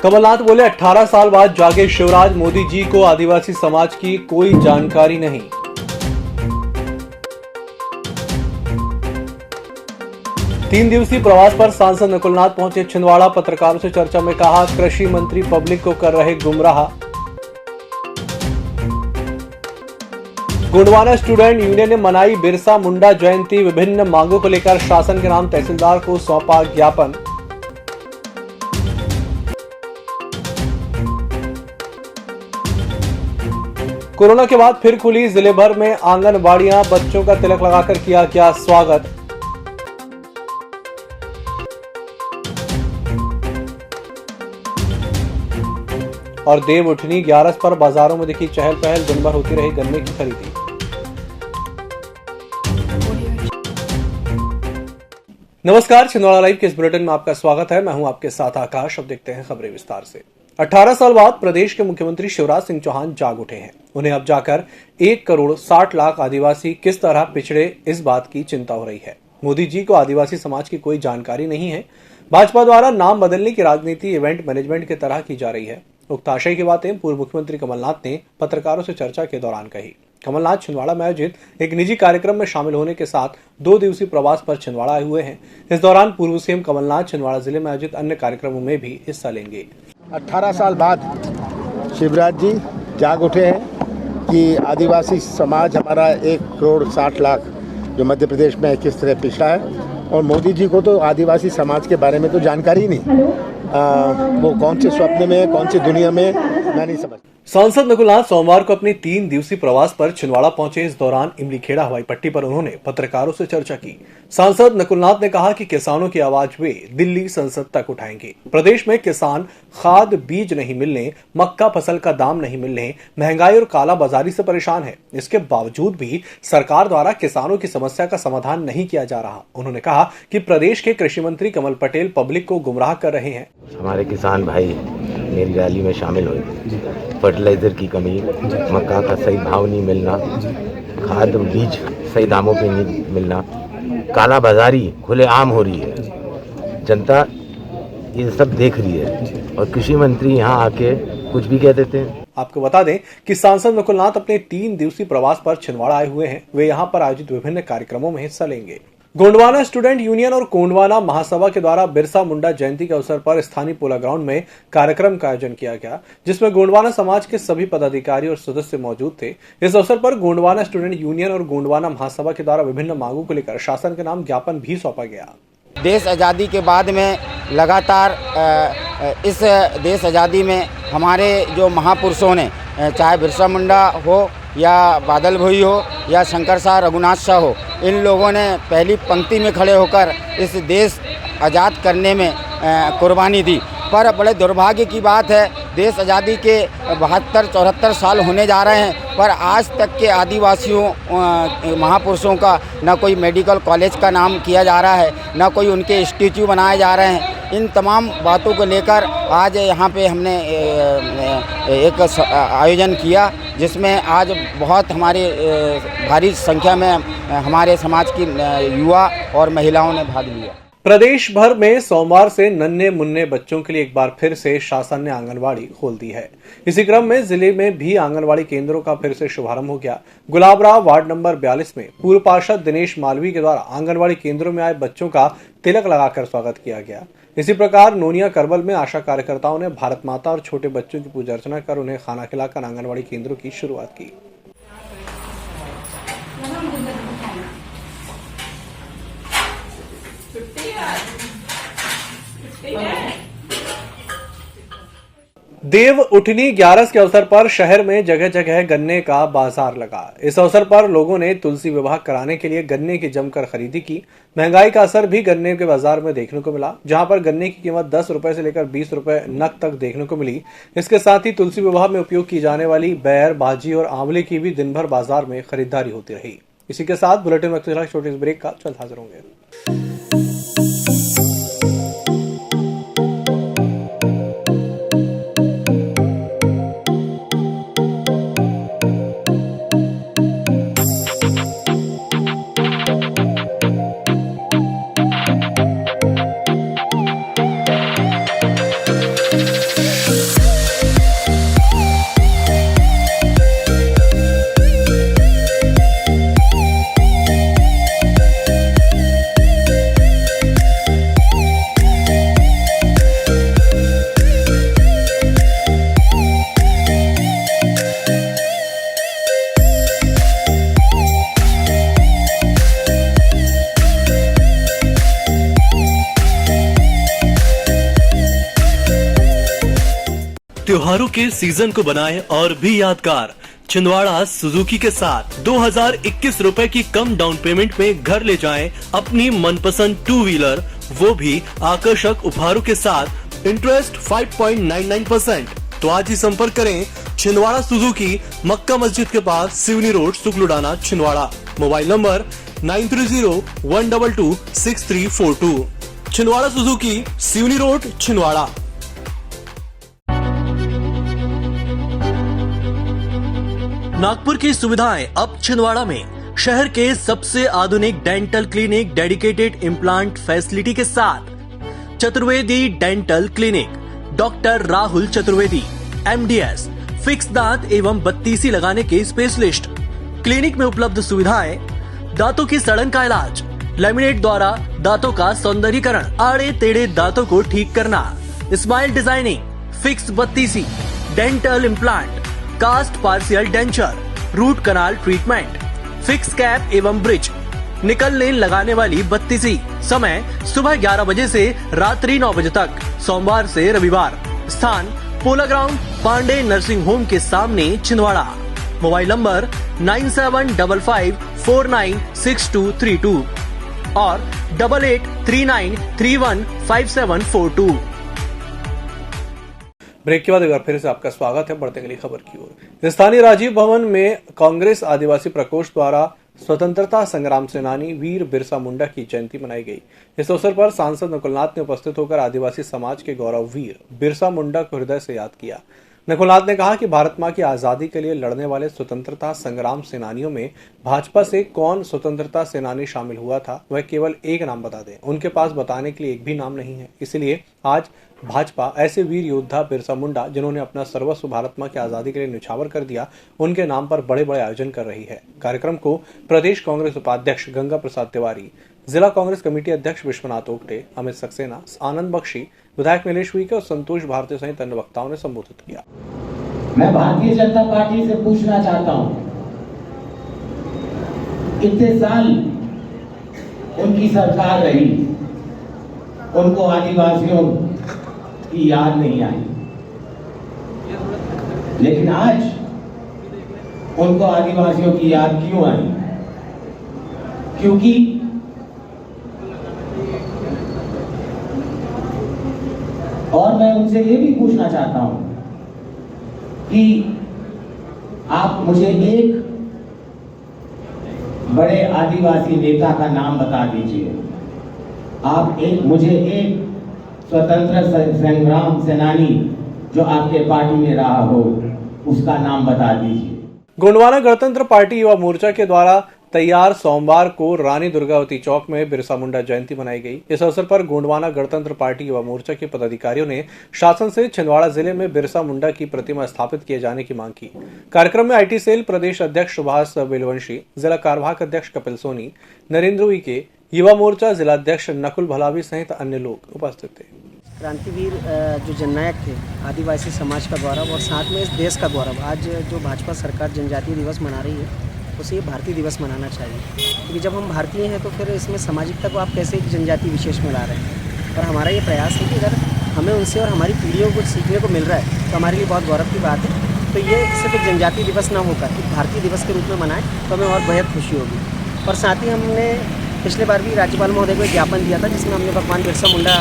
कमलनाथ बोले 18 साल बाद जागे शिवराज, मोदी जी को आदिवासी समाज की कोई जानकारी नहीं। तीन दिवसीय प्रवास पर सांसद नकुलनाथ पहुंचे छिंदवाड़ा। पत्रकारों से चर्चा में कहा, कृषि मंत्री पब्लिक को कर रहे गुमराह। गोंडवाना स्टूडेंट यूनियन ने मनाई बिरसा मुंडा जयंती। विभिन्न मांगों को लेकर शासन के नाम तहसीलदार को सौंपा ज्ञापन। कोरोना के बाद फिर खुली जिले भर में आंगनबाड़ियां। बच्चों का तिलक लगाकर किया गया स्वागत। और देव उठनी 11 पर बाजारों में दिखी चहल पहल। दिन भर होती रही गन्ने की खरीदी। नमस्कार, छिंदवाड़ा लाइव के इस बुलेटिन में आपका स्वागत है। मैं हूं आपके साथ आकाश। अब देखते हैं खबरें विस्तार से। 18 साल बाद प्रदेश के मुख्यमंत्री शिवराज सिंह चौहान जाग उठे हैं। उन्हें अब जाकर 1 करोड़ 60 लाख आदिवासी किस तरह पिछड़े, इस बात की चिंता हो रही है। मोदी जी को आदिवासी समाज की कोई जानकारी नहीं है। भाजपा द्वारा नाम बदलने की राजनीति इवेंट मैनेजमेंट की तरह की जा रही है। उक्त आशय की बातें पूर्व मुख्यमंत्री कमलनाथ ने पत्रकारों से चर्चा के दौरान कही। कमलनाथ छिंदवाड़ा में आयोजित एक निजी कार्यक्रम में शामिल होने के साथ 2 दिवसीय प्रवास पर छिंदवाड़ा आए हुए हैं। इस दौरान पूर्व सीएम कमलनाथ छिंदवाड़ा जिले में आयोजित अन्य कार्यक्रमों में भी हिस्सा लेंगे। 18 साल बाद शिवराज जी जाग उठे हैं कि आदिवासी समाज हमारा 1 करोड़ 60 लाख जो मध्य प्रदेश में किस तरह पिछड़ा है, और मोदी जी को तो आदिवासी समाज के बारे में तो जानकारी ही नहीं। वो कौन से स्वप्न में, कौन सी दुनिया में, मैं नहीं समझ। सांसद नकुलनाथ सोमवार को अपने 3 दिवसीय प्रवास पर छिंदवाड़ा पहुंचे। इस दौरान इमलीखेड़ा हवाई पट्टी पर उन्होंने पत्रकारों से चर्चा की। सांसद नकुलनाथ ने कहा कि किसानों की आवाज वे दिल्ली संसद तक उठाएंगे। प्रदेश में किसान खाद बीज नहीं मिलने, मक्का फसल का दाम नहीं मिलने, महंगाई और काला बाजारी से परेशान है। इसके बावजूद भी सरकार द्वारा किसानों की समस्या का समाधान नहीं किया जा रहा। उन्होंने कहा कि प्रदेश के कृषि मंत्री कमल पटेल पब्लिक को गुमराह कर रहे हैं। हमारे किसान भाई मेरी रैली में शामिल हुए। फर्टिलाइजर की कमी, मक्का का सही भाव नहीं मिलना, खाद बीज सही दामों पे नहीं मिलना, काला बाजारी खुलेआम हो रही है। जनता ये सब देख रही है और कृषि मंत्री यहाँ आके कुछ भी कह देते हैं। आपको बता दें कि सांसद नकुलनाथ अपने 3 दिवसीय प्रवास पर छिंदवाड़ा आए हुए हैं। वे यहां पर आयोजित विभिन्न कार्यक्रमों में हिस्सा लेंगे। गोंडवाना स्टूडेंट यूनियन और गोंडवाना महासभा के द्वारा बिरसा मुंडा जयंती के अवसर पर स्थानीय पोला ग्राउंड में कार्यक्रम का आयोजन किया गया, जिसमें गोंडवाना समाज के सभी पदाधिकारी और सदस्य मौजूद थे। इस अवसर पर गोंडवाना स्टूडेंट यूनियन और गोंडवाना महासभा के द्वारा विभिन्न मांगों को लेकर शासन के नाम ज्ञापन भी सौंपा गया। देश आज़ादी के बाद में लगातार इस देश आज़ादी में हमारे जो महापुरुषों ने, चाहे बिरसा मुंडा हो या बादल भोई हो या शंकर शाह रघुनाथ शाह हो, इन लोगों ने पहली पंक्ति में खड़े होकर इस देश आज़ाद करने में कुर्बानी दी। पर बड़े दुर्भाग्य की बात है, देश आज़ादी के 72-74 साल होने जा रहे हैं, पर आज तक के आदिवासियों महापुरुषों का न कोई मेडिकल कॉलेज का नाम किया जा रहा है, न कोई उनके स्टैच्यू बनाए जा रहे हैं। इन तमाम बातों को लेकर आज यहाँ पे हमने एक आयोजन किया, जिसमें आज बहुत हमारी भारी संख्या में हमारे समाज की युवा और महिलाओं ने भाग लिया। प्रदेश भर में सोमवार से नन्हे मुन्ने बच्चों के लिए एक बार फिर से शासन ने आंगनबाड़ी खोल दी है। इसी क्रम में जिले में भी आंगनबाड़ी केंद्रों का फिर से शुभारंभ हो गया। गुलाबराव वार्ड नंबर 42 में पूर्व पार्षद दिनेश मालवी के द्वारा आंगनबाड़ी केंद्रों में आए बच्चों का तिलक लगाकर स्वागत किया गया। इसी प्रकार नोनिया करबल में आशा कार्यकर्ताओं ने भारत माता और छोटे बच्चों की पूजा अर्चना कर उन्हें खाना खिलाकर आंगनबाड़ी केंद्रों की शुरुआत की। देव उठनी 11 के अवसर पर शहर में जगह जगह गन्ने का बाजार लगा। इस अवसर पर लोगों ने तुलसी विवाह कराने के लिए गन्ने की जमकर खरीदी की। महंगाई का असर भी गन्ने के बाजार में देखने को मिला, जहां पर गन्ने की कीमत 10 रुपए से लेकर 20 रुपए नग तक देखने को मिली। इसके साथ ही तुलसी विवाह में उपयोग की जाने वाली बैर, भाजी और आंवले की भी दिन भर बाजार में खरीदारी होती रही। इसी के साथ बुलेटिन में छोटे ब्रेक का जल्द हाजिर होंगे। त्योहारों के सीजन को बनाएं और भी यादगार। छिंदवाड़ा सुजुकी के साथ 2021 रुपए की कम डाउन पेमेंट में घर ले जाएं अपनी मनपसंद 2 व्हीलर, वो भी आकर्षक उपहारों के साथ। इंटरेस्ट 5.99%। तो आज ही संपर्क करें छिंदवाड़ा सुजुकी, मक्का मस्जिद के पास, Seoni road, Sukludana, Chhindwara. Mobile number 9301226342। Chhindwara Suzuki, Seoni road, Chhindwara. Nagpur की सुविधाएं अब छिंदवाड़ा में। शहर के सबसे आधुनिक dental clinic, dedicated implant facility के साथ। Chaturvedi dental clinic, doctor Rahul Chaturvedi, MDS, fix दांत एवं बत्तीसी लगाने के स्पेशलिस्ट। क्लिनिक में उपलब्ध सुविधाएं: दांतों की सड़न का इलाज, लैमिनेट द्वारा दांतों का सौंदर्यीकरण, आड़े टेढ़े दांतों को ठीक करना, स्माइल डिजाइनिंग, फिक्स बत्तीसी, dental implant, cast partial denture, root canal treatment, fix cap एवं ब्रिज, निकलने लगाने वाली बत्तीसी। समय सुबह 11 बजे से रात्रि 9 बजे तक, सोमवार से रविवार। स्थान पोला ग्राउंड, पांडे नर्सिंग होम के सामने, छिंदवाड़ा। मोबाइल नंबर 9755496232 और 8839315742। ब्रेक के बाद एक बार फिर से आपका स्वागत है। बढ़ते अगली खबर की ओर। स्थानीय राजीव भवन में कांग्रेस आदिवासी प्रकोष्ठ द्वारा स्वतंत्रता संग्राम सेनानी वीर बिरसा मुंडा की जयंती मनाई गई। इस अवसर पर सांसद नकुलनाथ ने उपस्थित होकर आदिवासी समाज के गौरव वीर बिरसा मुंडा को हृदय से याद किया। नकुलनाथ ने कहा कि भारत मां की आजादी के लिए लड़ने वाले स्वतंत्रता संग्राम सेनानियों में भाजपा से कौन स्वतंत्रता सेनानी शामिल हुआ था, वह केवल एक नाम बता दें। उनके पास बताने के लिए एक भी नाम नहीं है। इसलिए आज भाजपा ऐसे वीर योद्धा बिरसा मुंडा, जिन्होंने अपना सर्वस्व भारत मां की आजादी के लिए न्यौछावर कर दिया, उनके नाम पर बड़े बड़े आयोजन कर रही है। कार्यक्रम को प्रदेश कांग्रेस उपाध्यक्ष गंगा प्रसाद तिवारी, जिला कांग्रेस कमेटी अध्यक्ष विश्वनाथ ओगटे, अमित सक्सेना, आनंद बख्शी, विधायक नीलेश उइके और संतोष भारती सहित अन्य वक्ताओं ने संबोधित किया। मैं भारतीय जनता पार्टी से पूछना चाहता हूं, इतने साल उनकी सरकार रही, उनको आदिवासियों की याद नहीं आई, लेकिन आज उनको आदिवासियों की याद क्यों आई? क्योंकि और मैं उनसे ये भी पूछना चाहता हूं कि आप मुझे एक बड़े आदिवासी नेता का नाम बता दीजिए। आप मुझे एक स्वतंत्र संग्राम सेनानी जो आपके पार्टी में रहा हो, उसका नाम बता दीजिए। गोंडवाना गणतंत्र पार्टी युवा मोर्चा के द्वारा तैयार सोमवार को रानी दुर्गावती चौक में बिरसा मुंडा जयंती मनाई गई। इस अवसर पर गोंडवाना गणतंत्र पार्टी युवा मोर्चा के पदाधिकारियों ने शासन से छिंदवाड़ा जिले में बिरसा मुंडा की प्रतिमा स्थापित किए जाने की मांग की। कार्यक्रम में IT सेल प्रदेश अध्यक्ष सुभाष बेलवंशी, जिला कार्यवाहक अध्यक्ष कपिल सोनी, नरेंद्र उइके, युवा मोर्चा जिलाध्यक्ष नकुल भलावी सहित अन्य लोग उपस्थित थे। क्रांतिवीर जो जननायक थे आदिवासी समाज का गौरव और साथ में इस देश का गौरव, आज जो भाजपा सरकार जनजातीय दिवस मना रही है, उसे ये भारतीय दिवस मनाना चाहिए। क्योंकि जब हम भारतीय हैं तो फिर इसमें सामाजिकता को आप कैसे एक जनजाति विशेष में ला रहे हैं। और हमारा ये प्रयास है कि अगर हमें उनसे और हमारी पीढ़ियों को सीखने को मिल रहा है तो हमारे लिए बहुत गौरव की बात है। तो ये सिर्फ एक जनजातीय दिवस ना होकर एक भारतीय दिवस के रूप में मनाएं तो हमें और बेहद खुशी होगी। और साथ ही हमने पिछले बार भी राज्यपाल महोदय को एक ज्ञापन दिया था, जिसमें हमने भगवान बिरसा मुंडा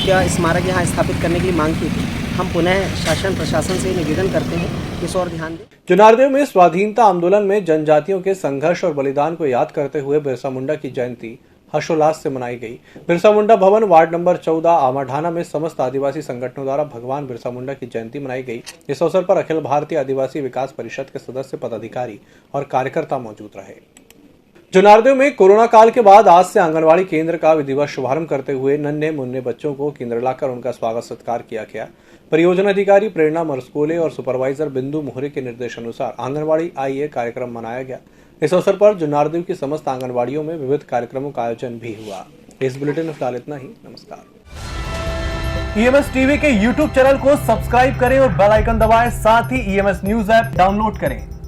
का स्मारक यहाँ स्थापित करने के लिए मांग की थी। हम पुनः शासन प्रशासन से निवेदन करते हैं कि इस और ध्यान दें। चुनारदेव में स्वाधीनता आंदोलन में जनजातियों के संघर्ष और बलिदान को याद करते हुए बिरसा मुंडा की जयंती हर्षोल्लास से मनाई गई। बिरसा मुंडा भवन वार्ड नंबर 14 आमाढाना में समस्त आदिवासी संगठनों द्वारा भगवान बिरसा मुंडा की जयंती मनाई गई। इस अवसर पर अखिल भारतीय आदिवासी विकास परिषद के सदस्य, पदाधिकारी और कार्यकर्ता मौजूद रहे। चुनारदेव में कोरोना काल के बाद आज से आंगनवाड़ी केंद्र का विधिवत शुभारंभ करते हुए नन्हे मुन्ने बच्चों को केंद्र लाकर उनका स्वागत सत्कार किया गया। परियोजना अधिकारी प्रेरणा मरस्कोले और सुपरवाइजर बिंदु मोहरे के निर्देशानुसार आंगनवाड़ी आईए कार्यक्रम मनाया गया। इस अवसर पर जुन्नारदेव की समस्त आंगनवाड़ियों में विविध कार्यक्रमों का आयोजन भी हुआ। इस बुलेटिन में फिलहाल इतना ही। नमस्कार। EMS टीवी के YouTube चैनल को सब्सक्राइब करें और बेल आइकन दबाएं। साथ ही EMS न्यूज ऐप डाउनलोड करें।